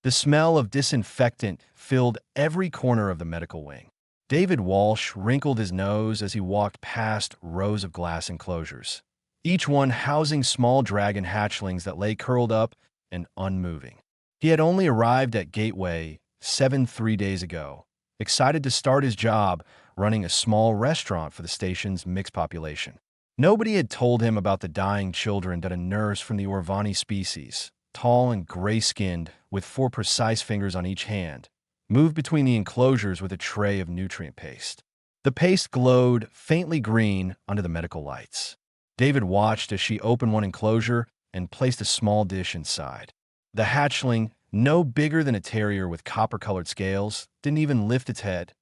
The smell of disinfectant filled every corner of the medical wing. David Walsh wrinkled his nose as he walked past rows of glass enclosures, each one housing small dragon hatchlings that lay curled up and unmoving. He had only arrived at Gateway 7 3 days ago, excited to start his job running a small restaurant for the station's mixed population. Nobody had told him about the dying children that a nurse from the Orvani species, tall and gray-skinned, with 4 precise fingers on each hand, moved between the enclosures with a tray of nutrient paste. The paste glowed faintly green under the medical lights. David watched as she opened one enclosure and placed a small dish inside. The hatchling, no bigger than a terrier with copper-colored scales, didn't even lift its head.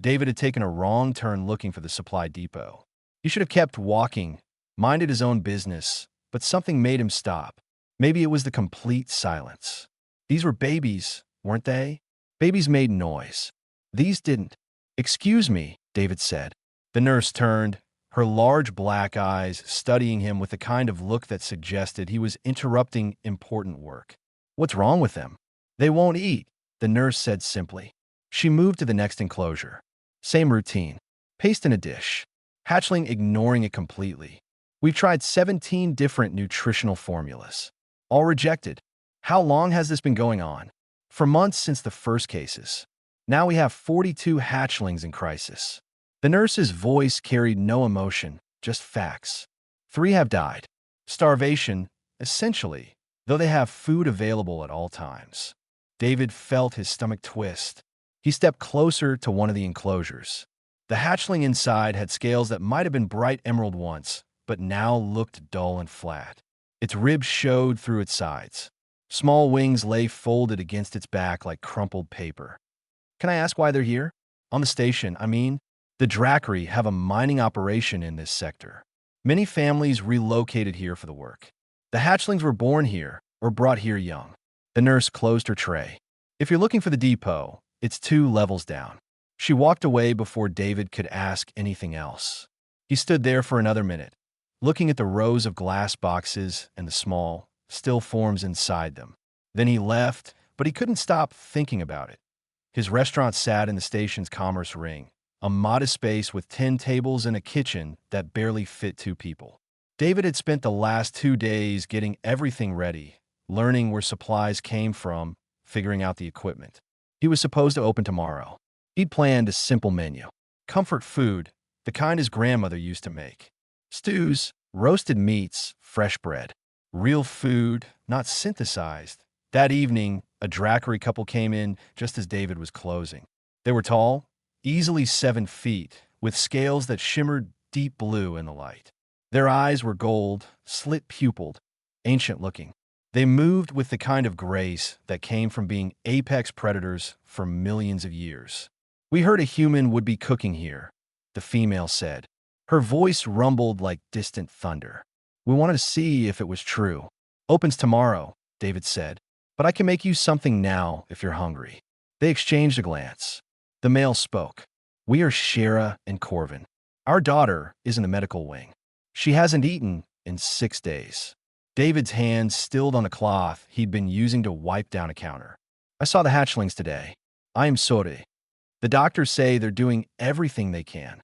David had taken a wrong turn looking for the supply depot. He should have kept walking, minded his own business, but something made him stop. Maybe it was the complete silence. These were babies, weren't they? Babies made noise. These didn't. "Excuse me," David said. The nurse turned, her large black eyes studying him with the kind of look that suggested he was interrupting important work. "What's wrong with them?" "They won't eat," the nurse said simply. She moved to the next enclosure. Same routine. Paste in a dish. Hatchling ignoring it completely. "We've tried 17 different nutritional formulas. All rejected. How long has this been going on?" "For months since the first cases. Now we have 42 hatchlings in crisis." The nurse's voice carried no emotion, just facts. 3 have died. Starvation, essentially, though they have food available at all times. David felt his stomach twist. He stepped closer to one of the enclosures. The hatchling inside had scales that might have been bright emerald once, but now looked dull and flat. Its ribs showed through its sides. Small wings lay folded against its back like crumpled paper. "Can I ask why they're here?" "On the station, I mean. The Drakri have a mining operation in this sector. Many families relocated here for the work. The hatchlings were born here or brought here young." The nurse closed her tray. "If you're looking for the depot, it's 2 levels down." She walked away before David could ask anything else. He stood there for another minute, looking at the rows of glass boxes and the small, still forms inside them. Then he left, but he couldn't stop thinking about it. His restaurant sat in the station's commerce ring, a modest space with 10 tables and a kitchen that barely fit 2 people. David had spent the last 2 days getting everything ready, learning where supplies came from, figuring out the equipment. He was supposed to open tomorrow. He'd planned a simple menu. Comfort food, the kind his grandmother used to make. Stews, roasted meats, fresh bread. Real food, not synthesized. That evening, a Drakri couple came in just as David was closing. They were tall, easily 7 feet, with scales that shimmered deep blue in the light. Their eyes were gold, slit-pupilled, ancient-looking. They moved with the kind of grace that came from being apex predators for millions of years. "We heard a human would be cooking here," the female said. Her voice rumbled like distant thunder. "We wanted to see if it was true." "Opens tomorrow," David said, "but I can make you something now if you're hungry." They exchanged a glance. The male spoke. "We are Shera and Corvin. Our daughter is in the medical wing. She hasn't eaten in 6 days." David's hands stilled on a cloth he'd been using to wipe down a counter. "I saw the hatchlings today. I am sorry. The doctors say they're doing everything they can."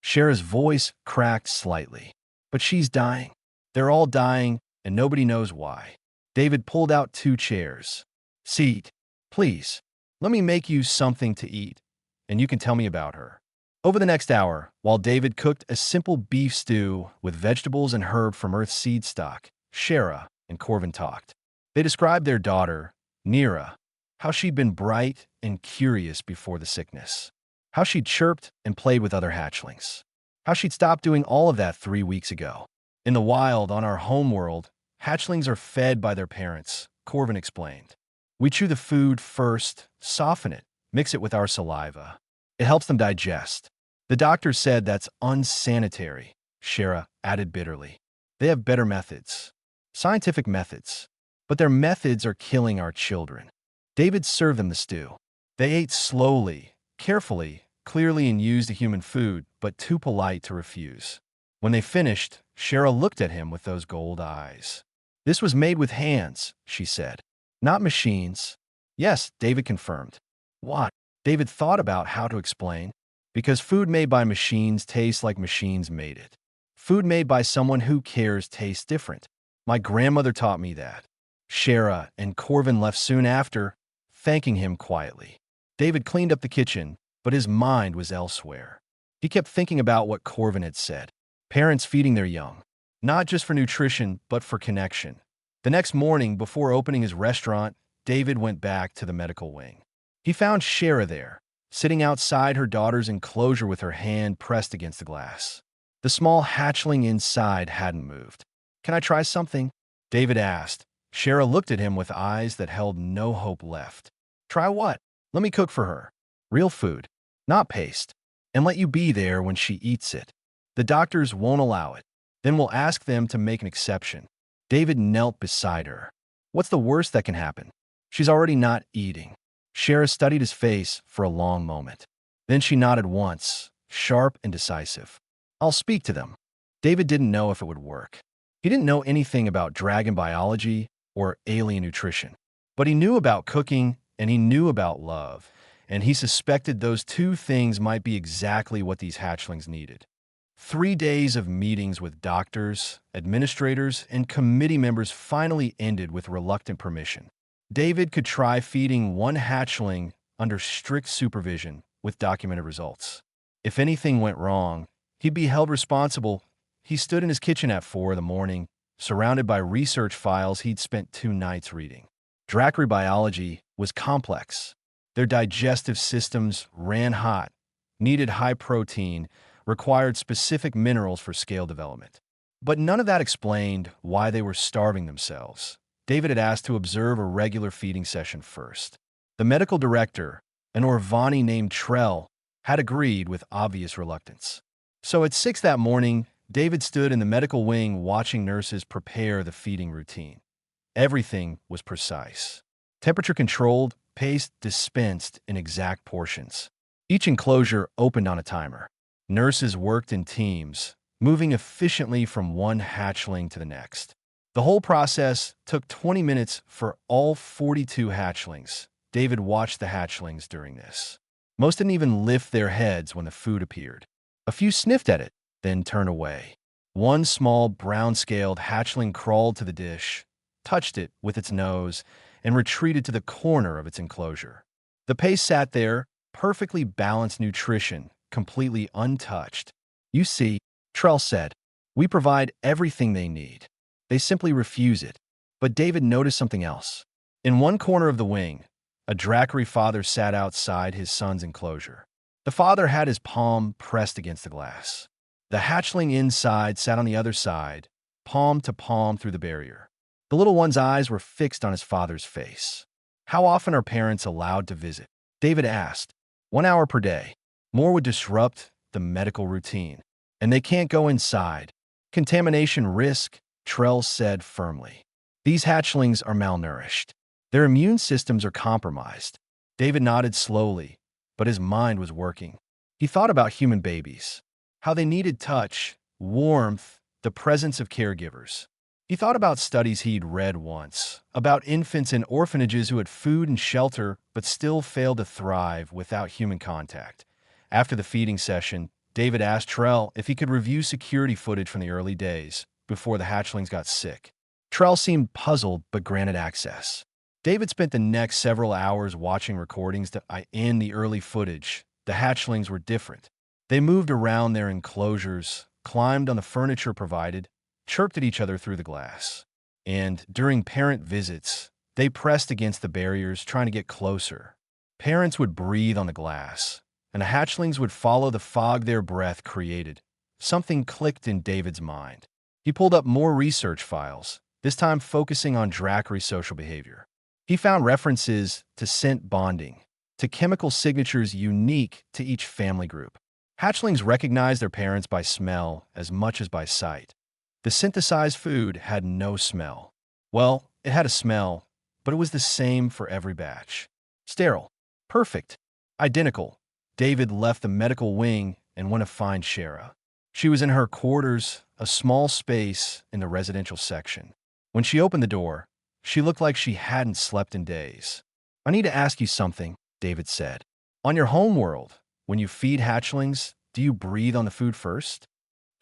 Shera's voice cracked slightly. "But she's dying. They're all dying, and nobody knows why." David pulled out 2 chairs. "Sit, please. Let me make you something to eat, and you can tell me about her." Over the next hour, while David cooked a simple beef stew with vegetables and herb from Earth's seed stock, Shera and Corvin talked. They described their daughter, Nira, how she'd been bright and curious before the sickness, how she'd chirped and played with other hatchlings, how she'd stopped doing all of that 3 weeks ago. "In the wild, on our homeworld, hatchlings are fed by their parents," Corvin explained. "We chew the food first, soften it, mix it with our saliva. It helps them digest." "The doctor said that's unsanitary," Shera added bitterly. "They have better methods. Scientific methods. But their methods are killing our children." David served them the stew. They ate slowly, carefully, clearly used the human food, but too polite to refuse. When they finished, Shera looked at him with those gold eyes. "This was made with hands," she said. "Not machines. Yes, David confirmed. What? David thought about how to explain. Because food made by machines tastes like machines made it. Food made by someone who cares tastes different. My grandmother taught me that. Shara and Corvin left soon after, thanking him quietly. David cleaned up the kitchen, but his mind was elsewhere. He kept thinking about what Corvin had said. Parents feeding their young. Not just for nutrition, but for connection. The next morning, before opening his restaurant, David went back to the medical wing. He found Shara there, sitting outside her daughter's enclosure with her hand pressed against the glass. The small hatchling inside hadn't moved. "Can I try something?" David asked. Shara looked at him with eyes that held no hope left. "Try what?" "Let me cook for her. Real food, not paste. And let you be there when she eats it. The doctors won't allow it. Then we'll ask them to make an exception." David knelt beside her. "What's the worst that can happen? She's already not eating." Shara studied his face for a long moment. Then she nodded once, sharp and decisive. "I'll speak to them." David didn't know if it would work. He didn't know anything about dragon biology or alien nutrition. But he knew about cooking and he knew about love, and he suspected those two things might be exactly what these hatchlings needed. 3 days of meetings with doctors, administrators, and committee members finally ended with reluctant permission. David could try feeding one hatchling under strict supervision with documented results. If anything went wrong, he'd be held responsible. He stood in his kitchen at 4 in the morning, surrounded by research files he'd spent 2 nights reading. Dracry biology was complex. Their digestive systems ran hot, needed high protein, required specific minerals for scale development. But none of that explained why they were starving themselves. David had asked to observe a regular feeding session first. The medical director, an Orvani named Trell, had agreed with obvious reluctance. So at 6 that morning, David stood in the medical wing watching nurses prepare the feeding routine. Everything was precise. Temperature controlled, paste dispensed in exact portions. Each enclosure opened on a timer. Nurses worked in teams, moving efficiently from one hatchling to the next. The whole process took 20 minutes for all 42 hatchlings. David watched the hatchlings during this. Most didn't even lift their heads when the food appeared. A few sniffed at it, then turned away. One small brown-scaled hatchling crawled to the dish, touched it with its nose, and retreated to the corner of its enclosure. The paste sat there, perfectly balanced nutrition, completely untouched. "You see," Trell said, "we provide everything they need. They simply refuse it." But David noticed something else. In one corner of the wing, a Dracry father sat outside his son's enclosure. The father had his palm pressed against the glass. The hatchling inside sat on the other side, palm to palm through the barrier. The little one's eyes were fixed on his father's face. "How often are parents allowed to visit?" David asked. 1 hour per day. More would disrupt the medical routine. And they can't go inside. Contamination risk, Trell said firmly. These hatchlings are malnourished. Their immune systems are compromised. David nodded slowly, but his mind was working. He thought about human babies, how they needed touch, warmth, the presence of caregivers. He thought about studies he'd read once, about infants in orphanages who had food and shelter but still failed to thrive without human contact. After the feeding session, David asked Trell if he could review security footage from the early days, before the hatchlings got sick. Trell seemed puzzled but granted access. David spent the next several hours watching recordings in the early footage. The hatchlings were different. They moved around their enclosures, climbed on the furniture provided, chirped at each other through the glass. And during parent visits, they pressed against the barriers trying to get closer. Parents would breathe on the glass, and the hatchlings would follow the fog their breath created. Something clicked in David's mind. He pulled up more research files, this time focusing on Dracry social behavior. He found references to scent bonding, to chemical signatures unique to each family group. Hatchlings recognized their parents by smell as much as by sight. The synthesized food had no smell. Well, it had a smell, but it was the same for every batch. Sterile. Perfect. Identical. David left the medical wing and went to find Shara. She was in her quarters, a small space in the residential section. When she opened the door, she looked like she hadn't slept in days. I need to ask you something, David said. On your home world, when you feed hatchlings, do you breathe on the food first?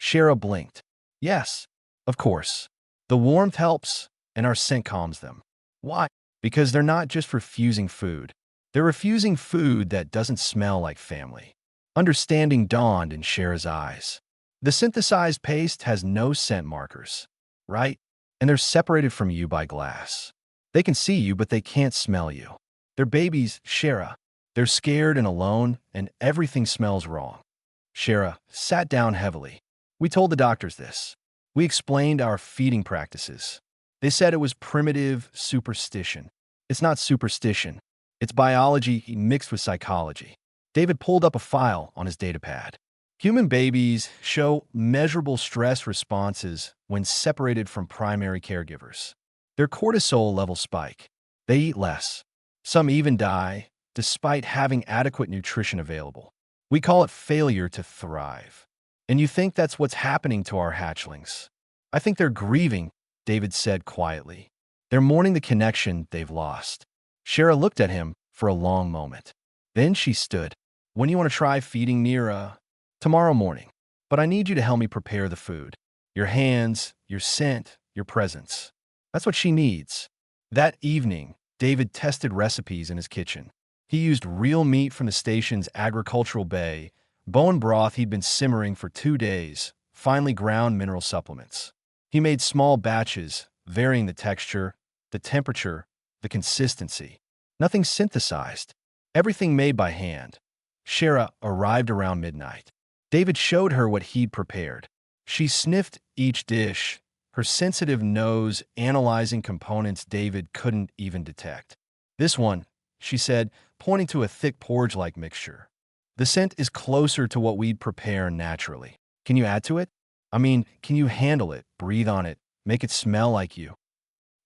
Shara blinked. Yes, of course. The warmth helps, and our scent calms them. Why? Because they're not just refusing food. They're refusing food that doesn't smell like family. Understanding dawned in Shara's eyes. The synthesized paste has no scent markers, right? And they're separated from you by glass. They can see you, but they can't smell you. They're babies, Shara. They're scared and alone, and everything smells wrong. Shara sat down heavily. We told the doctors this. We explained our feeding practices. They said it was primitive superstition. It's not superstition. It's biology mixed with psychology. David pulled up a file on his datapad. Human babies show measurable stress responses when separated from primary caregivers. Their cortisol levels spike. They eat less. Some even die, despite having adequate nutrition available. We call it failure to thrive. And you think that's what's happening to our hatchlings? I think they're grieving, David said quietly. They're mourning the connection they've lost. Shara looked at him for a long moment. Then she stood. When you want to try feeding Nira? Tomorrow morning. But I need you to help me prepare the food. Your hands, your scent, your presence. That's what she needs. That evening, David tested recipes in his kitchen. He used real meat from the station's agricultural bay, bone broth he'd been simmering for 2 days, finely ground mineral supplements. He made small batches, varying the texture, the temperature, the consistency. Nothing synthesized. Everything made by hand. Shara arrived around midnight. David showed her what he'd prepared. She sniffed each dish, her sensitive nose analyzing components David couldn't even detect. This one, she said, pointing to a thick porridge-like mixture. The scent is closer to what we'd prepare naturally. Can you add to it? I mean, can you handle it, breathe on it, make it smell like you?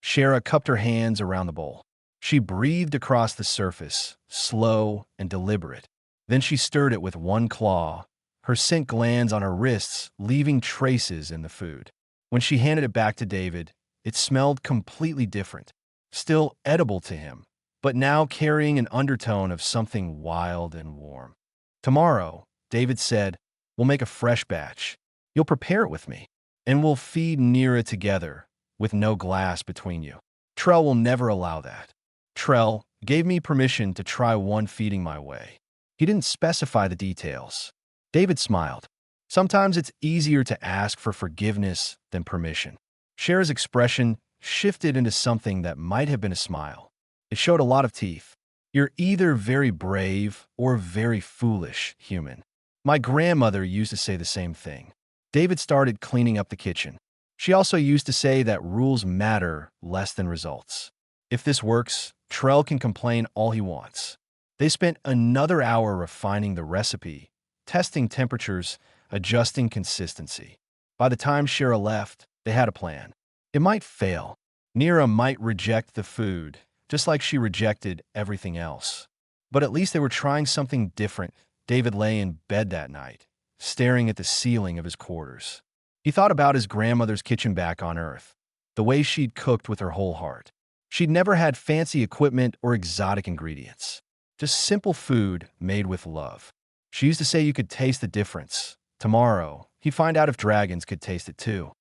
Shara cupped her hands around the bowl. She breathed across the surface, slow and deliberate. Then she stirred it with one claw, her scent glands on her wrists leaving traces in the food. When she handed it back to David, it smelled completely different, still edible to him, but now carrying an undertone of something wild and warm. Tomorrow, David said, we'll make a fresh batch. You'll prepare it with me, and we'll feed Nira together, with no glass between you. Trell will never allow that. Trell gave me permission to try one feeding my way. He didn't specify the details. David smiled. Sometimes it's easier to ask for forgiveness than permission. Shara's expression shifted into something that might have been a smile. It showed a lot of teeth. You're either very brave or very foolish, human. My grandmother used to say the same thing. David started cleaning up the kitchen. She also used to say that rules matter less than results. If this works, Trell can complain all he wants. They spent another hour refining the recipe, testing temperatures, adjusting consistency. By the time Shara left, they had a plan. It might fail. Nira might reject the food, just like she rejected everything else. But at least they were trying something different. David lay in bed that night, staring at the ceiling of his quarters. He thought about his grandmother's kitchen back on Earth, the way she'd cooked with her whole heart. She'd never had fancy equipment or exotic ingredients, just simple food made with love. She used to say you could taste the difference. Tomorrow, he'd find out if dragons could taste it too.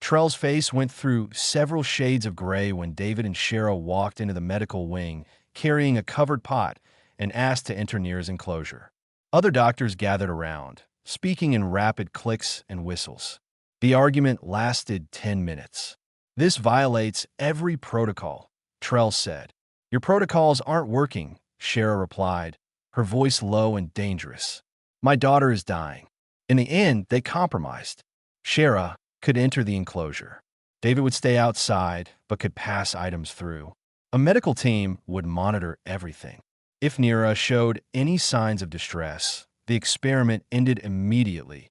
Trell's face went through several shades of gray when David and Shara walked into the medical wing, carrying a covered pot, and asked to enter Nira's enclosure. Other doctors gathered around, speaking in rapid clicks and whistles. The argument lasted 10 minutes. This violates every protocol, Trell said. Your protocols aren't working, Shara replied, her voice low and dangerous. My daughter is dying. In the end, they compromised. Shara could enter the enclosure. David would stay outside, but could pass items through. A medical team would monitor everything. If Nira showed any signs of distress, the experiment ended immediately.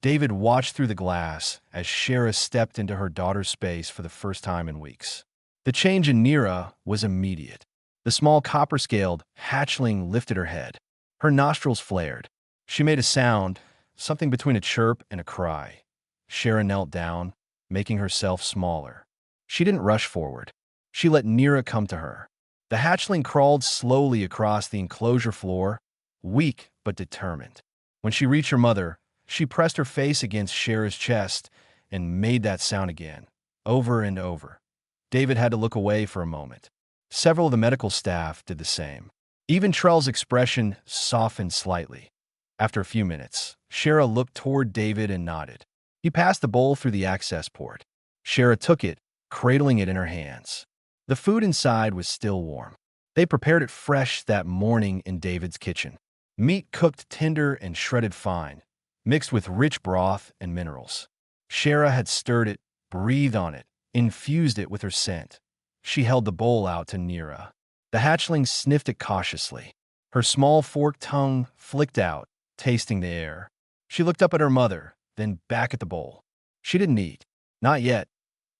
David watched through the glass as Shara stepped into her daughter's space for the first time in weeks. The change in Nira was immediate. The small copper-scaled hatchling lifted her head. Her nostrils flared. She made a sound, something between a chirp and a cry. Shara knelt down, making herself smaller. She didn't rush forward. She let Nira come to her. The hatchling crawled slowly across the enclosure floor, weak but determined. When she reached her mother, she pressed her face against Shara's chest and made that sound again, over and over. David had to look away for a moment. Several of the medical staff did the same. Even Trell's expression softened slightly. After a few minutes, Shara looked toward David and nodded. He passed the bowl through the access port. Shara took it, cradling it in her hands. The food inside was still warm. They prepared it fresh that morning in David's kitchen. Meat cooked tender and shredded fine, mixed with rich broth and minerals. Shara had stirred it, breathed on it, infused it with her scent. She held the bowl out to Nira. The hatchling sniffed it cautiously. Her small forked tongue flicked out, tasting the air. She looked up at her mother, then back at the bowl. She didn't eat. Not yet.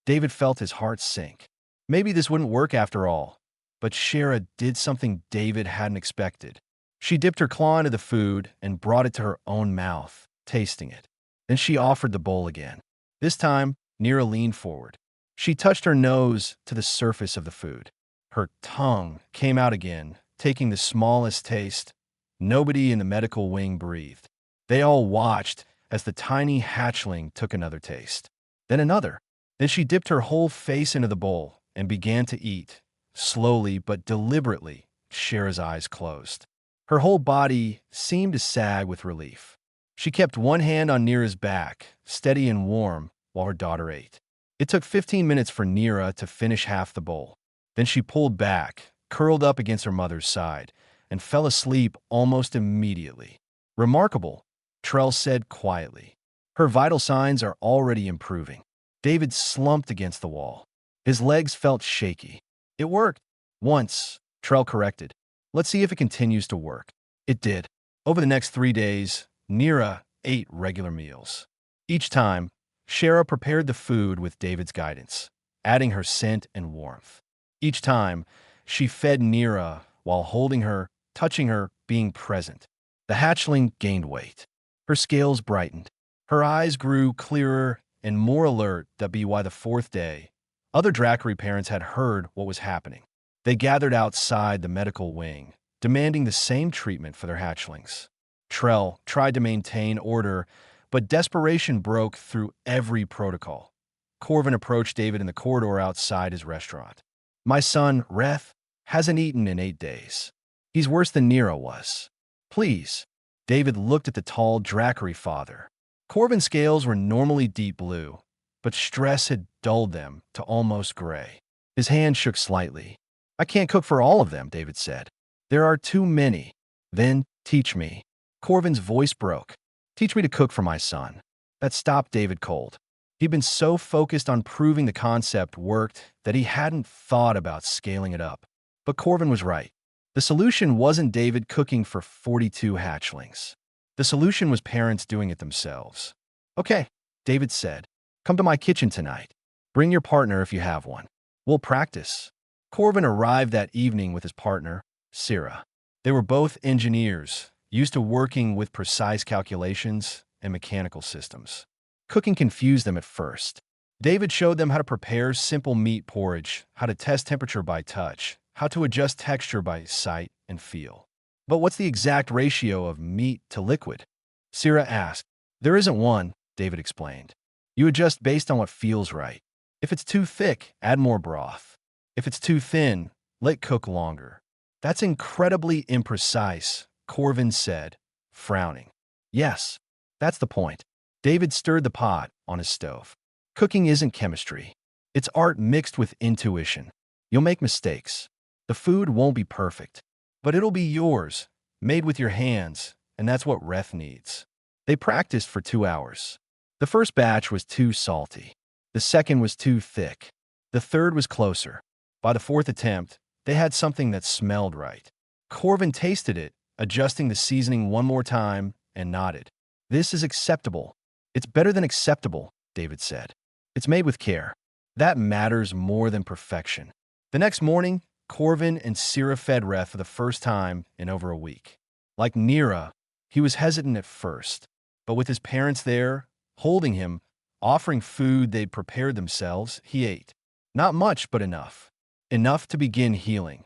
David felt his heart sink. Maybe this wouldn't work after all. But Shara did something David hadn't expected. She dipped her claw into the food and brought it to her own mouth, tasting it. Then she offered the bowl again. This time, Nira leaned forward. She touched her nose to the surface of the food. Her tongue came out again, taking the smallest taste. Nobody in the medical wing breathed. They all watched as the tiny hatchling took another taste. Then another. Then she dipped her whole face into the bowl and began to eat. Slowly but deliberately, Shara's eyes closed. Her whole body seemed to sag with relief. She kept one hand on Nira's back, steady and warm, while her daughter ate. It took 15 minutes for Nira to finish half the bowl. Then she pulled back, curled up against her mother's side, and fell asleep almost immediately. Remarkable, Trell said quietly. Her vital signs are already improving. David slumped against the wall. His legs felt shaky. It worked. Once, Trell corrected. Let's see if it continues to work. It did. Over the next 3 days, Nira ate regular meals. Each time, Shara prepared the food with David's guidance, adding her scent and warmth. Each time, she fed Nira while holding her, touching her, being present. The hatchling gained weight. Her scales brightened. Her eyes grew clearer and more alert. That be why the 4th day, other Drackery parents had heard what was happening. They gathered outside the medical wing, demanding the same treatment for their hatchlings. Trell tried to maintain order, but desperation broke through every protocol. Corvin approached David in the corridor outside his restaurant. My son, Reth, hasn't eaten in 8 days. He's worse than Nira was. Please. David looked at the tall Drackery father. Corvin's scales were normally deep blue, but stress had dulled them to almost gray. His hand shook slightly. I can't cook for all of them, David said. There are too many. Then teach me. Corvin's voice broke. Teach me to cook for my son. That stopped David cold. He'd been so focused on proving the concept worked that he hadn't thought about scaling it up. But Corvin was right. The solution wasn't David cooking for 42 hatchlings. The solution was parents doing it themselves. Okay, David said. Come to my kitchen tonight. Bring your partner if you have one. We'll practice. Corvin arrived that evening with his partner, Syrah. They were both engineers, used to working with precise calculations and mechanical systems. Cooking confused them at first. David showed them how to prepare simple meat porridge, how to test temperature by touch, how to adjust texture by sight and feel. But what's the exact ratio of meat to liquid? Syrah asked. There isn't one, David explained. You adjust based on what feels right. If it's too thick, add more broth. If it's too thin, let cook longer. That's incredibly imprecise, Corvin said, frowning. Yes, that's the point. David stirred the pot on his stove. Cooking isn't chemistry. It's art mixed with intuition. You'll make mistakes. The food won't be perfect, but it'll be yours, made with your hands, and that's what Reth needs. They practiced for 2 hours. The first batch was too salty. The second was too thick. The third was closer. By the 4th attempt, they had something that smelled right. Corvin tasted it, adjusting the seasoning one more time, and nodded. This is acceptable. It's better than acceptable, David said. It's made with care. That matters more than perfection. The next morning, Corvin and Syrah fed Reth for the first time in over a week. Like Nira, he was hesitant at first, but with his parents there, holding him, offering food they'd prepared themselves, he ate. Not much, but enough. Enough to begin healing.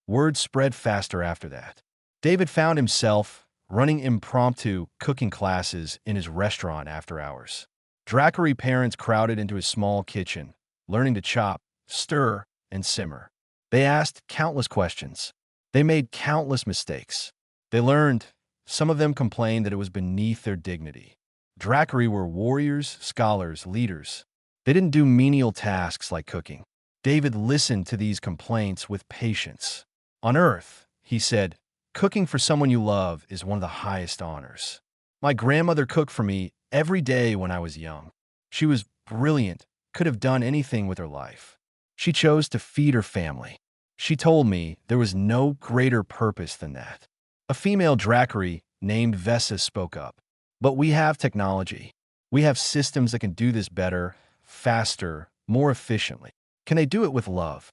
Word spread faster after that. David found himself running impromptu cooking classes in his restaurant after hours. Drackery parents crowded into his small kitchen, learning to chop, stir, and simmer. They asked countless questions. They made countless mistakes. They learned. Some of them complained that it was beneath their dignity. Drackery were warriors, scholars, leaders. They didn't do menial tasks like cooking. David listened to these complaints with patience. On Earth, he said, cooking for someone you love is one of the highest honors. My grandmother cooked for me every day when I was young. She was brilliant, could have done anything with her life. She chose to feed her family. She told me there was no greater purpose than that. A female Drackery named Vessa spoke up. But we have technology. We have systems that can do this better, faster, more efficiently. Can they do it with love?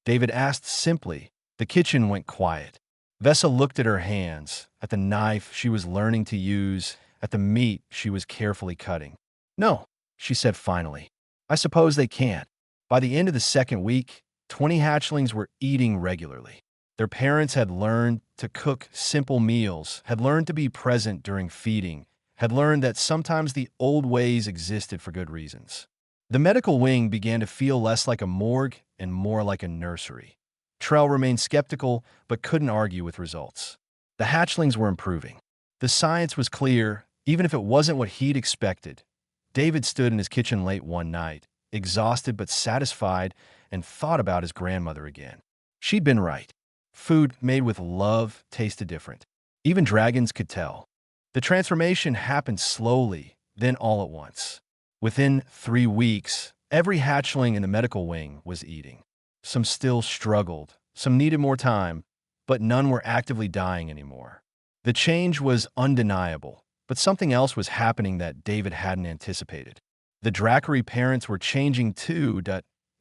David asked simply. The kitchen went quiet. Vessa looked at her hands, at the knife she was learning to use, at the meat she was carefully cutting. No, she said finally. I suppose they can't. By the end of the second week, 20 hatchlings were eating regularly. Their parents had learned to cook simple meals, had learned to be present during feeding, had learned that sometimes the old ways existed for good reasons. The medical wing began to feel less like a morgue and more like a nursery. Trell remained skeptical, but couldn't argue with results. The hatchlings were improving. The science was clear, even if it wasn't what he'd expected. David stood in his kitchen late one night, exhausted but satisfied, and thought about his grandmother again. She'd been right. Food made with love tasted different. Even dragons could tell. The transformation happened slowly, then all at once. Within 3 weeks, every hatchling in the medical wing was eating. Some still struggled, some needed more time, but none were actively dying anymore. The change was undeniable, but something else was happening that David hadn't anticipated. The Drackery parents were changing too.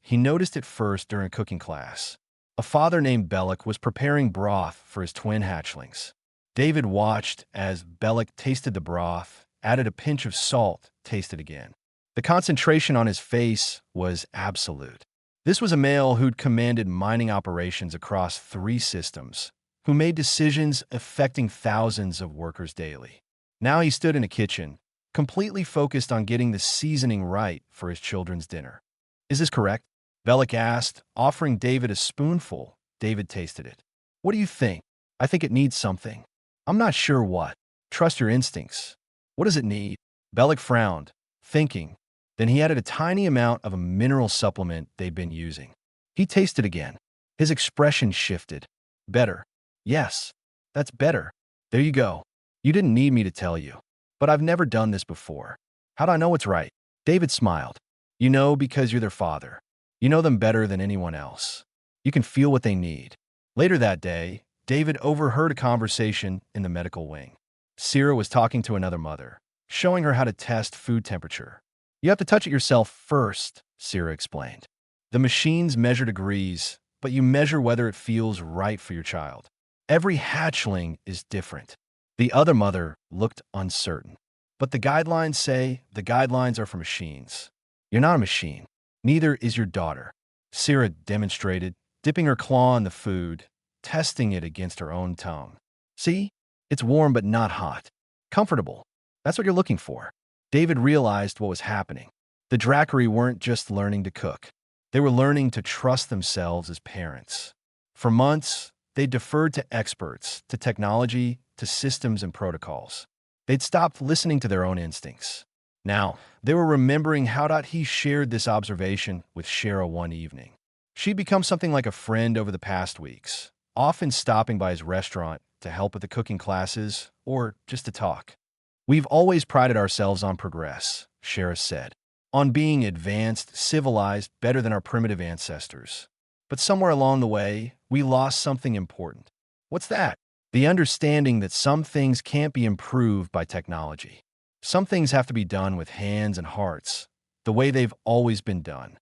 He noticed it first during a cooking class. A father named Bellic was preparing broth for his twin hatchlings. David watched as Bellic tasted the broth, added a pinch of salt, tasted again. The concentration on his face was absolute. This was a male who'd commanded mining operations across 3 systems, who made decisions affecting thousands of workers daily. Now he stood in a kitchen, completely focused on getting the seasoning right for his children's dinner. Is this correct? Bellic asked, offering David a spoonful. David tasted it. What do you think? I think it needs something. I'm not sure what. Trust your instincts. What does it need? Bellic frowned, thinking. Then he added a tiny amount of a mineral supplement they'd been using. He tasted again. His expression shifted. Better. Yes, that's better. There you go. You didn't need me to tell you. But I've never done this before. How'd I know it's right? David smiled. You know because you're their father. You know them better than anyone else. You can feel what they need. Later that day, David overheard a conversation in the medical wing. Sierra was talking to another mother, showing her how to test food temperature. You have to touch it yourself first, Sierra explained. The machines measure degrees, but you measure whether it feels right for your child. Every hatchling is different. The other mother looked uncertain. But the guidelines say the guidelines are for machines. You're not a machine. Neither is your daughter. Sierra demonstrated, dipping her claw in the food, testing it against her own tongue. See? It's warm but not hot. Comfortable. That's what you're looking for. David realized what was happening. The Drackery weren't just learning to cook. They were learning to trust themselves as parents. For months, they deferred to experts, to technology, to systems and protocols. They'd stopped listening to their own instincts. Now, they were remembering how he shared this observation with Shara one evening. She'd become something like a friend over the past weeks, often stopping by his restaurant to help with the cooking classes or just to talk. We've always prided ourselves on progress, Shara said, on being advanced, civilized, better than our primitive ancestors. But somewhere along the way, we lost something important. What's that? The understanding that some things can't be improved by technology. Some things have to be done with hands and hearts, the way they've always been done.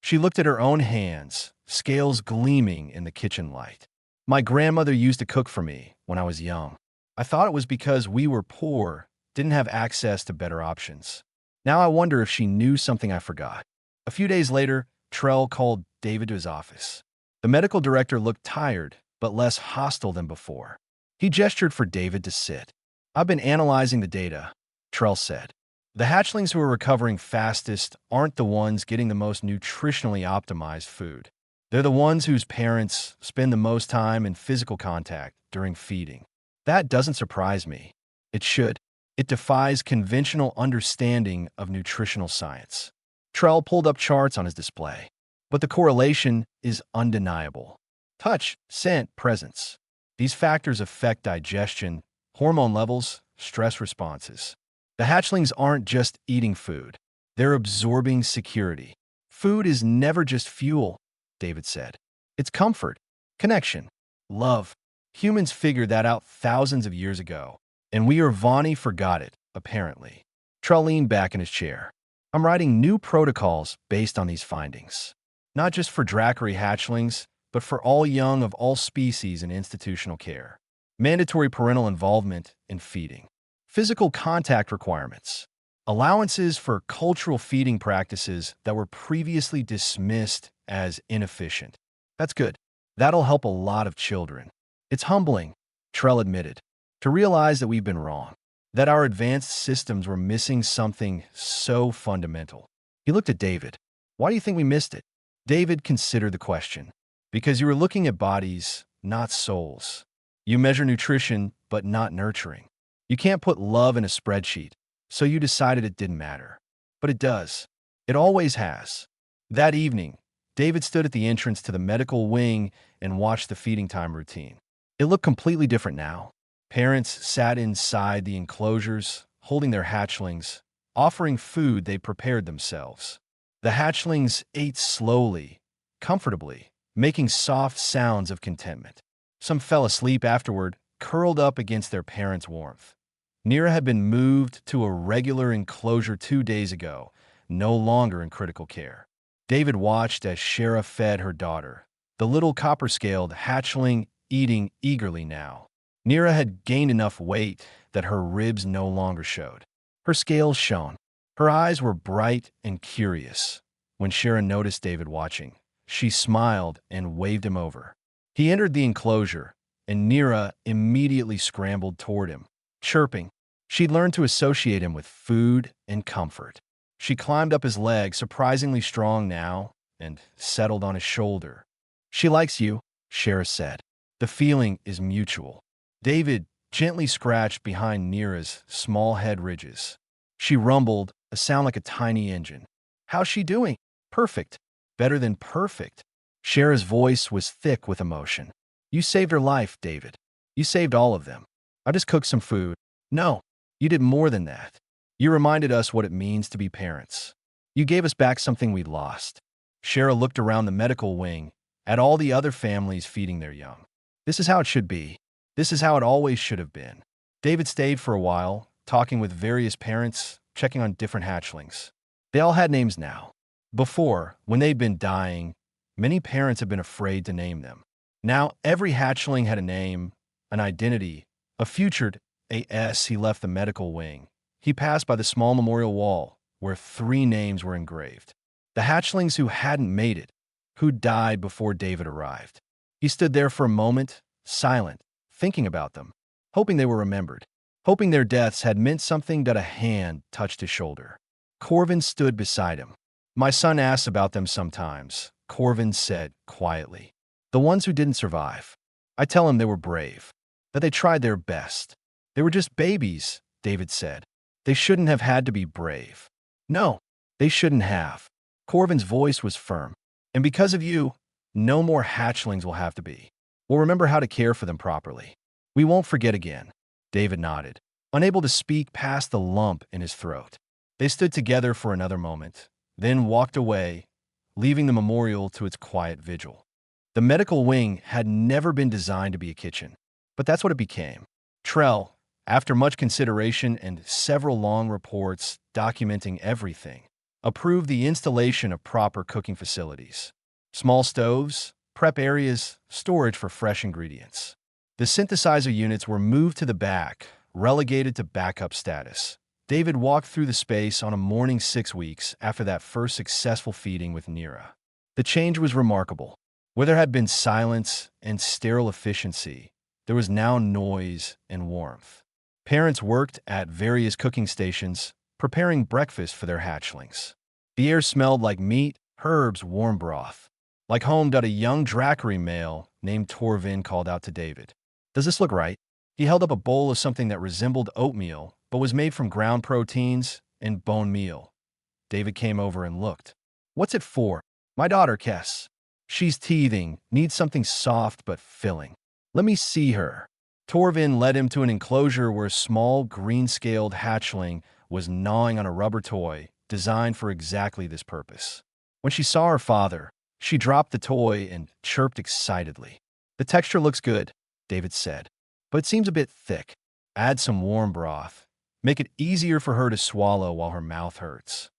She looked at her own hands, scales gleaming in the kitchen light. My grandmother used to cook for me when I was young. I thought it was because we were poor, didn't have access to better options. Now I wonder if she knew something I forgot. A few days later, Trell called David to his office. The medical director looked tired, but less hostile than before. He gestured for David to sit. I've been analyzing the data, Trell said. The hatchlings who are recovering fastest aren't the ones getting the most nutritionally optimized food. They're the ones whose parents spend the most time in physical contact during feeding. That doesn't surprise me. It should. It defies conventional understanding of nutritional science. Trell pulled up charts on his display, but the correlation is undeniable. Touch, scent, presence. These factors affect digestion, hormone levels, stress responses. The hatchlings aren't just eating food. They're absorbing security. Food is never just fuel, David said. It's comfort, connection, love. Humans figured that out thousands of years ago, and we or Vani forgot it, apparently. Trell leaned back in his chair. I'm writing new protocols based on these findings. Not just for Dracari hatchlings, but for all young of all species in institutional care. Mandatory parental involvement in feeding. Physical contact requirements. Allowances for cultural feeding practices that were previously dismissed as inefficient. That's good. That'll help a lot of children. It's humbling, Trell admitted, to realize that we've been wrong, that our advanced systems were missing something so fundamental. He looked at David. Why do you think we missed it? David considered the question. Because you were looking at bodies, not souls. You measure nutrition, but not nurturing. You can't put love in a spreadsheet, so you decided it didn't matter. But it does. It always has. That evening, David stood at the entrance to the medical wing and watched the feeding time routine. It looked completely different now. Parents sat inside the enclosures, holding their hatchlings, offering food they prepared themselves. The hatchlings ate slowly, comfortably, making soft sounds of contentment. Some fell asleep afterward, curled up against their parents' warmth. Nira had been moved to a regular enclosure 2 days ago, no longer in critical care. David watched as Shara fed her daughter, the little copper-scaled hatchling eating eagerly now. Nira had gained enough weight that her ribs no longer showed. Her scales shone. Her eyes were bright and curious. When Shara noticed David watching, she smiled and waved him over. He entered the enclosure, and Nira immediately scrambled toward him, chirping. She'd learned to associate him with food and comfort. She climbed up his leg, surprisingly strong now, and settled on his shoulder. She likes you, Shara said. The feeling is mutual. David gently scratched behind Nira's small head ridges. She rumbled, a sound like a tiny engine. How's she doing? Perfect. Better than perfect. Shara's voice was thick with emotion. You saved her life, David. You saved all of them. I just cooked some food. No, you did more than that. You reminded us what it means to be parents. You gave us back something we'd lost. Shara looked around the medical wing, at all the other families feeding their young. This is how it should be. This is how it always should have been. David stayed for a while, talking with various parents, checking on different hatchlings. They all had names now. Before, when they'd been dying, many parents had been afraid to name them. Now, every hatchling had a name, an identity, a future. As he left the medical wing, he passed by the small memorial wall where 3 names were engraved. The hatchlings who hadn't made it, who died before David arrived. He stood there for a moment, silent, thinking about them, hoping they were remembered, hoping their deaths had meant something. That a hand touched his shoulder. Corvin stood beside him. My son asks about them sometimes, Corvin said quietly. The ones who didn't survive. I tell him they were brave, that they tried their best. They were just babies, David said. They shouldn't have had to be brave. No, they shouldn't have. Corvin's voice was firm. And because of you, no more hatchlings will have to be. We'll remember how to care for them properly. We won't forget again. David nodded, unable to speak past the lump in his throat. They stood together for another moment, then walked away, leaving the memorial to its quiet vigil. The medical wing had never been designed to be a kitchen, but that's what it became. Trell, after much consideration and several long reports documenting everything, approved the installation of proper cooking facilities. Small stoves, prep areas, storage for fresh ingredients. The synthesizer units were moved to the back, relegated to backup status. David walked through the space on a morning 6 weeks after that first successful feeding with Nira. The change was remarkable. Where there had been silence and sterile efficiency, there was now noise and warmth. Parents worked at various cooking stations, preparing breakfast for their hatchlings. The air smelled like meat, herbs, warm broth. Like home, a young Drackery male named Torvin called out to David. "Does this look right?" He held up a bowl of something that resembled oatmeal, but was made from ground proteins and bone meal. David came over and looked. "What's it for?" "My daughter, Kess. She's teething, needs something soft but filling." "Let me see her." Torvin led him to an enclosure where a small, green-scaled hatchling was gnawing on a rubber toy designed for exactly this purpose. When she saw her father, she dropped the toy and chirped excitedly. "The texture looks good," David said, "but it seems a bit thick. Add some warm broth. Make it easier for her to swallow while her mouth hurts."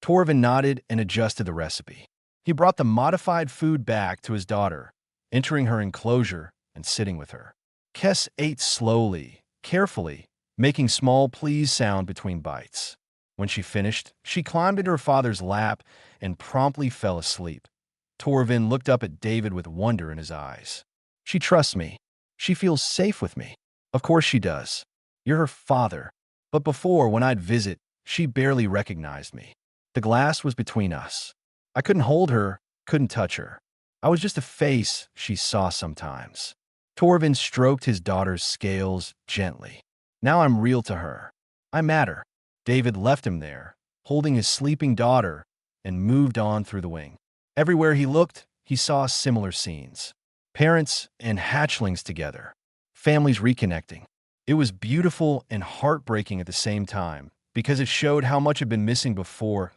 Torvin nodded and adjusted the recipe. He brought the modified food back to his daughter, entering her enclosure and sitting with her. Kess ate slowly, carefully, making small please sound between bites. When she finished, she climbed into her father's lap and promptly fell asleep. Torvin looked up at David with wonder in his eyes. "She trusts me. She feels safe with me." "Of course she does. You're her father." But before, when I'd visit, she barely recognized me. The glass was between us. I couldn't hold her, couldn't touch her. I was just a face she saw sometimes. Torvin stroked his daughter's scales gently. "Now I'm real to her. I matter." David left him there, holding his sleeping daughter, and moved on through the wing. Everywhere he looked, he saw similar scenes. Parents and hatchlings together. Families reconnecting. It was beautiful and heartbreaking at the same time, because it showed how much had been missing before.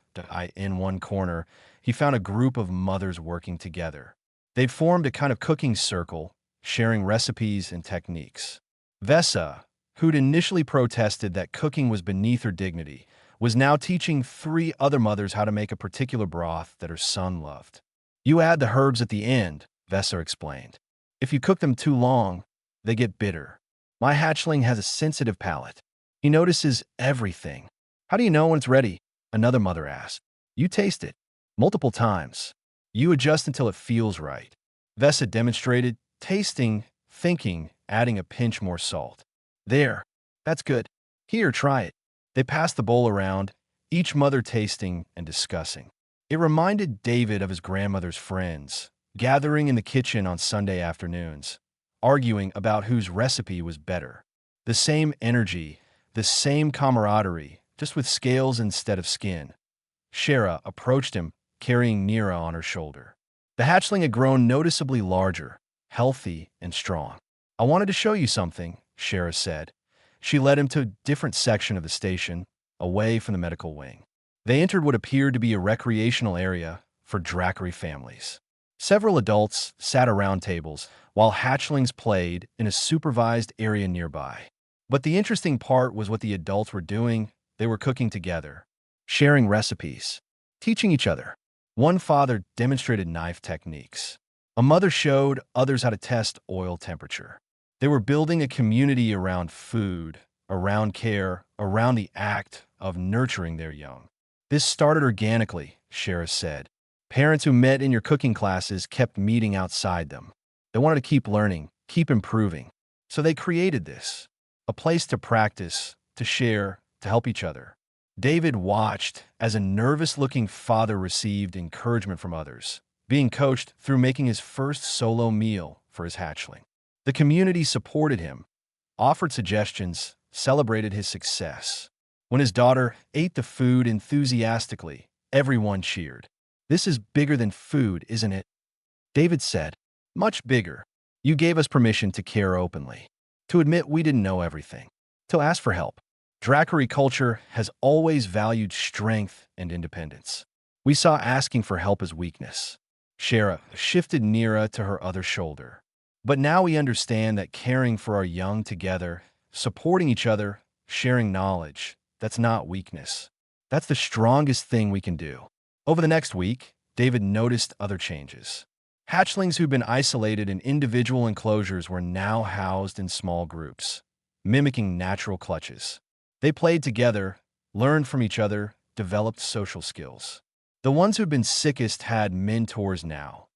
In one corner, he found a group of mothers working together. They'd formed a kind of cooking circle, sharing recipes and techniques. Vesa, who'd initially protested that cooking was beneath her dignity, was now teaching 3 other mothers how to make a particular broth that her son loved. "You add the herbs at the end," Vesa explained. "If you cook them too long, they get bitter. My hatchling has a sensitive palate. He notices everything." "How do you know when it's ready?" another mother asked. "You taste it. Multiple times. You adjust until it feels right." Vesa demonstrated, tasting, thinking, adding a pinch more salt. "There. That's good. Here, try it." They passed the bowl around, each mother tasting and discussing. It reminded David of his grandmother's friends, gathering in the kitchen on Sunday afternoons, arguing about whose recipe was better. The same energy, the same camaraderie, just with scales instead of skin. Shara approached him, carrying Nira on her shoulder. The hatchling had grown noticeably larger, healthy, and strong. "I wanted to show you something," Shara said. She led him to a different section of the station, away from the medical wing. They entered what appeared to be a recreational area for Drackery families. Several adults sat around tables, while hatchlings played in a supervised area nearby. But the interesting part was what the adults were doing. They were cooking together, sharing recipes, teaching each other. One father demonstrated knife techniques. A mother showed others how to test oil temperature. They were building a community around food, around care, around the act of nurturing their young. "This started organically," Shara said. "Parents who met in your cooking classes kept meeting outside them. They wanted to keep learning, keep improving. So they created this, a place to practice, to share, to help each other." David watched as a nervous-looking father received encouragement from others, being coached through making his first solo meal for his hatchling. The community supported him, offered suggestions, celebrated his success. When his daughter ate the food enthusiastically, everyone cheered. "This is bigger than food, isn't it?" David said. "Much bigger. You gave us permission to care openly, to admit we didn't know everything, to ask for help. Drackery culture has always valued strength and independence. We saw asking for help as weakness." Shara shifted Nira to her other shoulder. "But now we understand that caring for our young together, supporting each other, sharing knowledge, that's not weakness. That's the strongest thing we can do." Over the next week, David noticed other changes. Hatchlings who'd been isolated in individual enclosures were now housed in small groups, mimicking natural clutches. They played together, learned from each other, developed social skills. The ones who'd been sickest had mentors now.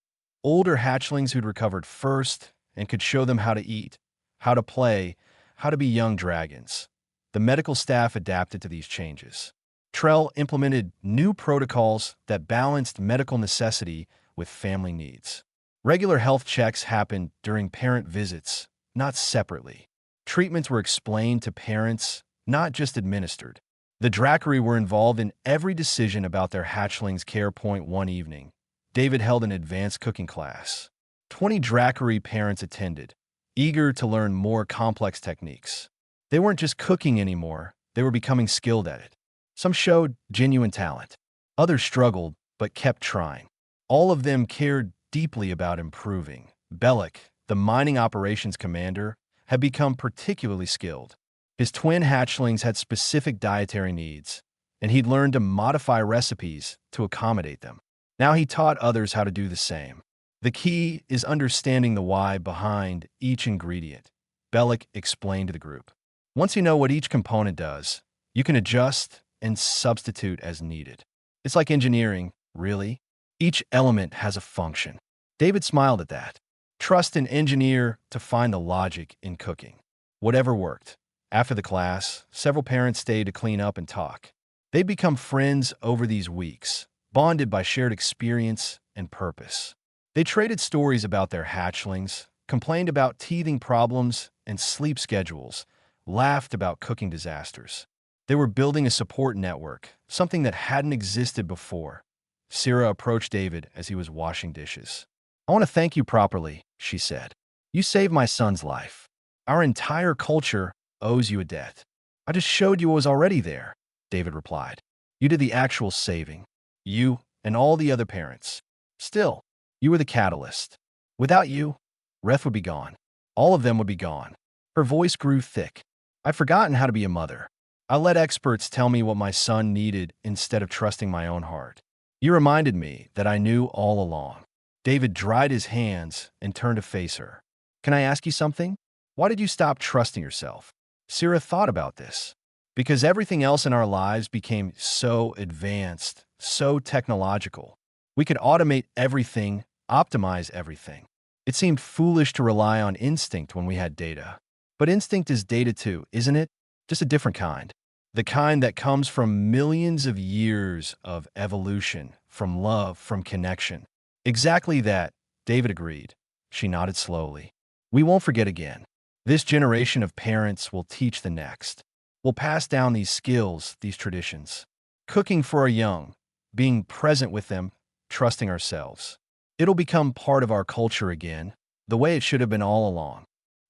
older hatchlings who'd recovered first and could show them how to eat, how to play, how to be young dragons. The medical staff adapted to these changes. Trell implemented new protocols that balanced medical necessity with family needs. Regular health checks happened during parent visits, not separately. Treatments were explained to parents, not just administered. The Dracari were involved in every decision about their hatchlings' care. One evening, David held an advanced cooking class. 20 Dracari parents attended, eager to learn more complex techniques. They weren't just cooking anymore, they were becoming skilled at it. Some showed genuine talent. Others struggled, but kept trying. All of them cared deeply about improving. Bellic, the mining operations commander, had become particularly skilled. His twin hatchlings had specific dietary needs, and he'd learned to modify recipes to accommodate them. Now he taught others how to do the same. The key is understanding the why behind each ingredient, Bellic explained to the group. Once you know what each component does, you can adjust and substitute as needed. It's like engineering, really. Each element has a function. David smiled at that. Trust an engineer to find the logic in cooking. Whatever worked. After the class, several parents stayed to clean up and talk. They'd become friends over these weeks, bonded by shared experience and purpose. They traded stories about their hatchlings, complained about teething problems and sleep schedules, laughed about cooking disasters. They were building a support network, something that hadn't existed before. Syrah approached David as he was washing dishes. "I want to thank you properly," she said. "You saved my son's life. Our entire culture owes you a debt." "I just showed you what was already there," David replied. "You did the actual saving. You and all the other parents. Still, you were the catalyst. Without you, Reth would be gone. All of them would be gone." Her voice grew thick. "I'd forgotten how to be a mother. I let experts tell me what my son needed instead of trusting my own heart. You reminded me that I knew all along." David dried his hands and turned to face her. "Can I ask you something? Why did you stop trusting yourself?" Syrah thought about this. Because everything else in our lives became so advanced, so technological. We could automate everything, optimize everything. It seemed foolish to rely on instinct when we had data. But instinct is data too, isn't it? Just a different kind. The kind that comes from millions of years of evolution, from love, from connection. Exactly that, David agreed. She nodded slowly. "We won't forget again. This generation of parents will teach the next. We'll pass down these skills, these traditions. Cooking for our young, being present with them, trusting ourselves. It'll become part of our culture again, the way it should have been all along."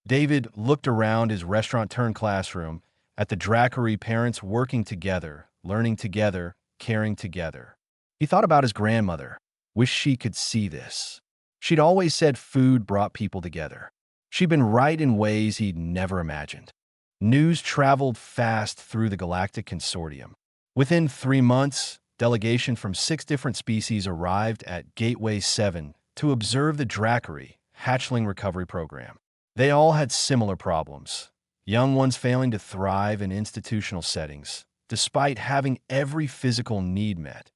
David looked around his restaurant-turned-classroom at the Dracari parents working together, learning together, caring together. He thought about his grandmother. Wished she could see this. She'd always said food brought people together. She'd been right in ways he'd never imagined. News traveled fast through the Galactic Consortium. Within 3 months, delegation from 6 different species arrived at Gateway 7 to observe the Dracari hatchling recovery program. They all had similar problems. Young ones failing to thrive in institutional settings, despite having every physical need met.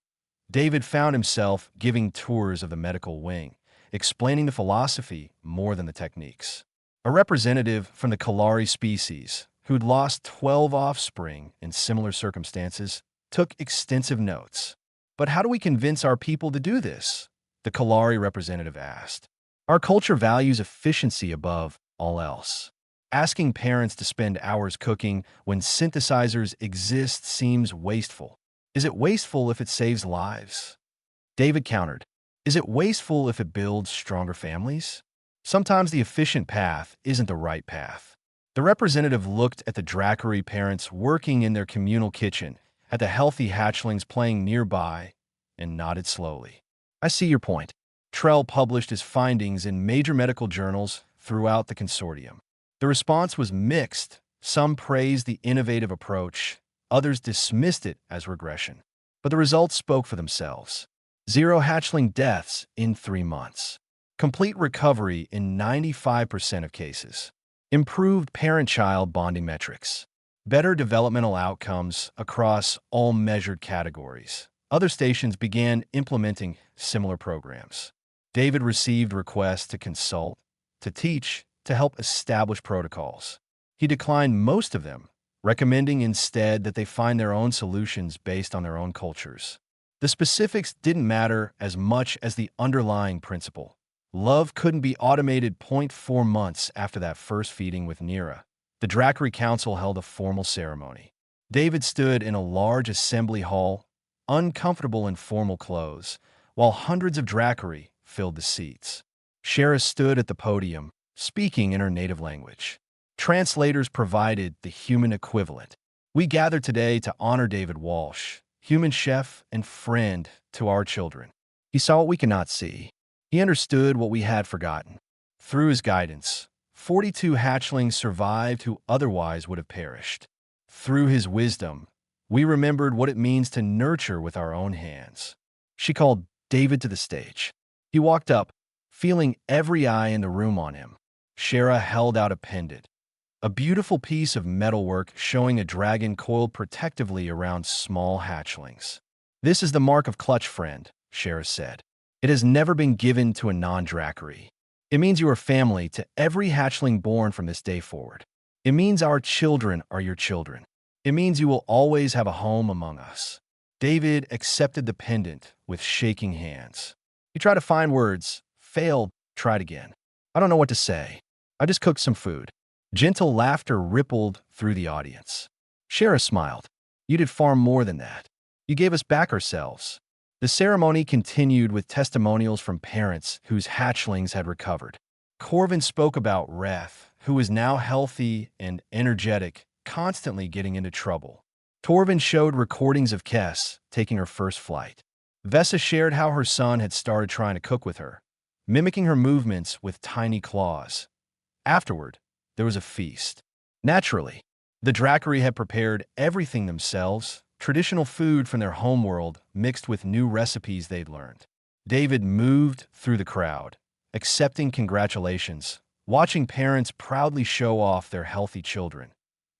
David found himself giving tours of the medical wing, explaining the philosophy more than the techniques. A representative from the Kalari species, who'd lost 12 offspring in similar circumstances, took extensive notes. "But how do we convince our people to do this?" the Kalari representative asked. "Our culture values efficiency above all else. Asking parents to spend hours cooking when synthesizers exist seems wasteful. Is it wasteful if it saves lives?" David countered. "Is it wasteful if it builds stronger families? Sometimes the efficient path isn't the right path." The representative looked at the Dracari parents working in their communal kitchen, at the healthy hatchlings playing nearby, and nodded slowly. "I see your point." Trell published his findings in major medical journals throughout the consortium. The response was mixed. Some praised the innovative approach, others dismissed it as regression. But the results spoke for themselves. 0 hatchling deaths in 3 months. Complete recovery in 95% of cases. Improved parent-child bonding metrics. Better developmental outcomes across all measured categories. Other stations began implementing similar programs. David received requests to consult, to teach, to help establish protocols. He declined most of them, recommending instead that they find their own solutions based on their own cultures. The specifics didn't matter as much as the underlying principle. Love couldn't be automated. 4 months after that first feeding with Nira, the Drackery Council held a formal ceremony. David stood in a large assembly hall, uncomfortable in formal clothes, while hundreds of Drackery filled the seats. Shara stood at the podium, speaking in her native language. Translators provided the human equivalent. We gather today to honor David Walsh, human chef and friend to our children. He saw what we cannot see. He understood what we had forgotten. Through his guidance, 42 hatchlings survived who otherwise would have perished. Through his wisdom, we remembered what it means to nurture with our own hands. She called David to the stage. He walked up, feeling every eye in the room on him. Shara held out a pendant, a beautiful piece of metalwork showing a dragon coiled protectively around small hatchlings. "This is the mark of clutch, friend," Shara said. "It has never been given to a non-Drackery. It means you are family to every hatchling born from this day forward. It means our children are your children. It means you will always have a home among us." David accepted the pendant with shaking hands. He tried to find words, failed, tried again. "I don't know what to say. I just cooked some food." Gentle laughter rippled through the audience. Shara smiled. "You did far more than that. You gave us back ourselves." The ceremony continued with testimonials from parents whose hatchlings had recovered. Corvin spoke about Reth, who was now healthy and energetic, constantly getting into trouble. Torvin showed recordings of Kess taking her first flight. Vessa shared how her son had started trying to cook with her, mimicking her movements with tiny claws. Afterward, there was a feast. Naturally, the Drackery had prepared everything themselves, traditional food from their homeworld mixed with new recipes they'd learned. David moved through the crowd, accepting congratulations, watching parents proudly show off their healthy children.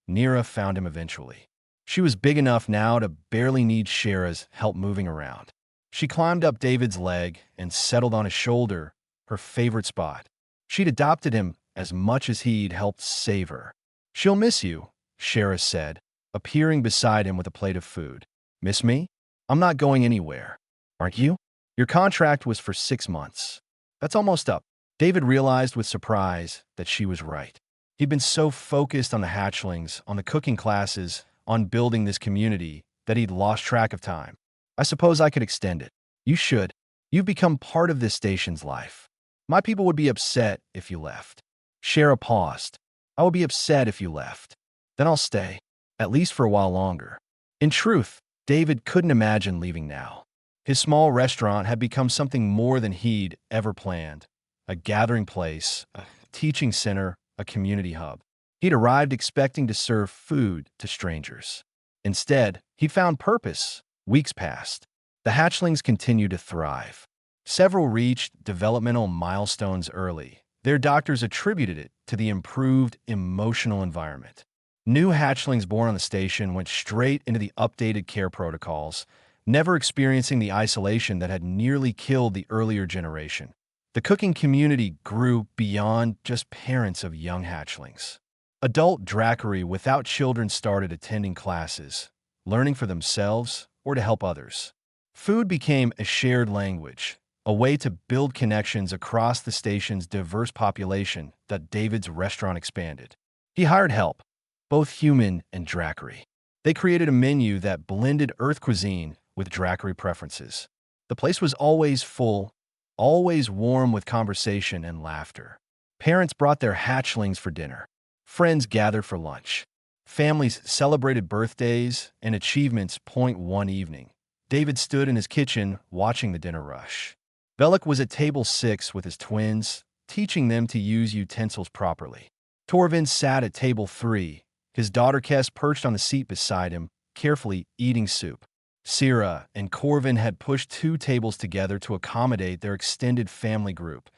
Nira found him eventually. She was big enough now to barely need Shara's help moving around. She climbed up David's leg and settled on his shoulder, her favorite spot. She'd adopted him as much as he'd helped save her. "She'll miss you," Shara said, appearing beside him with a plate of food. "Miss me? I'm not going anywhere. Aren't you? Your contract was for 6 months. That's almost up." David realized with surprise that she was right. He'd been so focused on the hatchlings, on the cooking classes, on building this community, that he'd lost track of time. "I suppose I could extend it." "You should. You've become part of this station's life. My people would be upset if you left." Shara paused. "I would be upset if you left. Then I'll stay, at least for a while longer." In truth, David couldn't imagine leaving now. His small restaurant had become something more than he'd ever planned. A gathering place, a teaching center, a community hub. He'd arrived expecting to serve food to strangers. Instead, he'd found purpose. Weeks passed. The hatchlings continued to thrive. Several reached developmental milestones early. Their doctors attributed it to the improved emotional environment. New hatchlings born on the station went straight into the updated care protocols, never experiencing the isolation that had nearly killed the earlier generation. The cooking community grew beyond just parents of young hatchlings. Adult Drackery without children started attending classes, learning for themselves or to help others. Food became a shared language, a way to build connections across the station's diverse population that David's restaurant expanded. He hired help, both human and Drackery. They created a menu that blended Earth cuisine with Drackery preferences. The place was always full, always warm with conversation and laughter. Parents brought their hatchlings for dinner. Friends gathered for lunch. Families celebrated birthdays and achievements. One evening, David stood in his kitchen watching the dinner rush. Bellick was at table 6 with his twins, teaching them to use utensils properly. Torvin sat at table 3, his daughter Kess perched on the seat beside him, carefully eating soup. Sira and Corvin had pushed 2 tables together to accommodate their extended family group.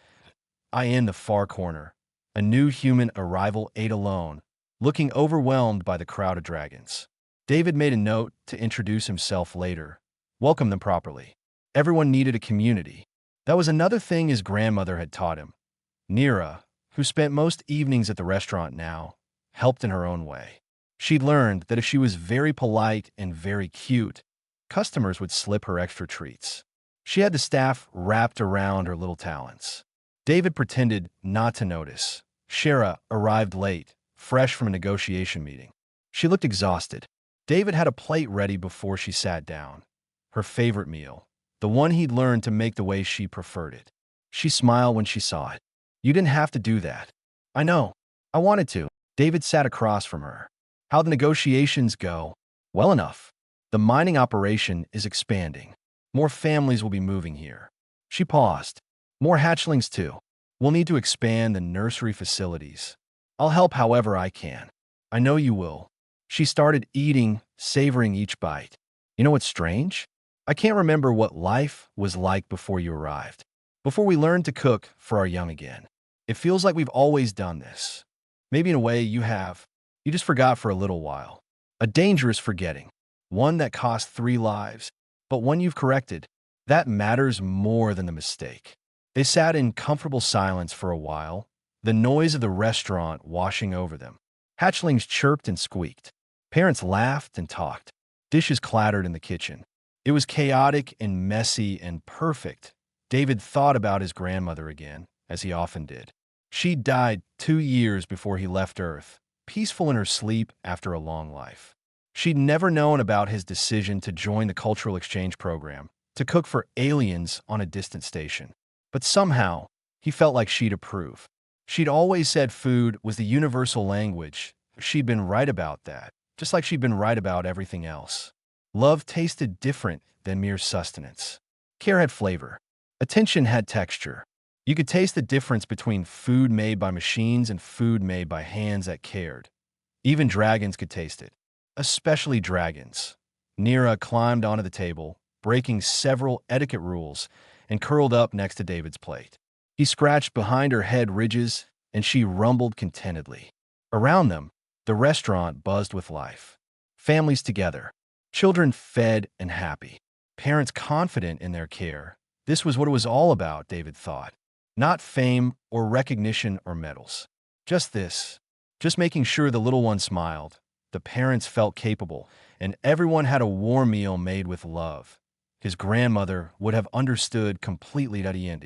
I in the far corner, a new human arrival ate alone, looking overwhelmed by the crowd of dragons. David made a note to introduce himself later, welcome them properly. Everyone needed a community. That was another thing his grandmother had taught him. Nira, who spent most evenings at the restaurant now, helped in her own way. She'd learned that if she was very polite and very cute, customers would slip her extra treats. She had the staff wrapped around her little talents. David pretended not to notice. Shara arrived late, fresh from a negotiation meeting. She looked exhausted. David had a plate ready before she sat down. Her favorite meal, the one he'd learned to make the way she preferred it. She smiled when she saw it. You didn't have to do that. I know. I wanted to. David sat across from her. How the negotiations go? Well enough. The mining operation is expanding. More families will be moving here. She paused. More hatchlings too. We'll need to expand the nursery facilities. I'll help however I can. I know you will. She started eating, savoring each bite. You know what's strange? I can't remember what life was like before you arrived. Before we learned to cook for our young again. It feels like we've always done this. Maybe in a way you have. You just forgot for a little while. A dangerous forgetting. One that cost 3 lives. But one you've corrected. That matters more than the mistake. They sat in comfortable silence for a while, the noise of the restaurant washing over them. Hatchlings chirped and squeaked. Parents laughed and talked. Dishes clattered in the kitchen. It was chaotic and messy and perfect. David thought about his grandmother again, as he often did. She died 2 years before he left Earth, peaceful in her sleep after a long life. She'd never known about his decision to join the cultural exchange program, to cook for aliens on a distant station. But somehow, he felt like she'd approve. She'd always said food was the universal language. She'd been right about that, just like she'd been right about everything else. Love tasted different than mere sustenance. Care had flavor. Attention had texture. You could taste the difference between food made by machines and food made by hands that cared. Even dragons could taste it. Especially dragons. Nira climbed onto the table, breaking several etiquette rules, and curled up next to David's plate. He scratched behind her head ridges, and she rumbled contentedly. Around them, the restaurant buzzed with life. Families together. Children fed and happy. Parents confident in their care. This was what it was all about, David thought. Not fame or recognition or medals. Just this. Just making sure the little one smiled, the parents felt capable, and everyone had a warm meal made with love. His grandmother would have understood completely at the end.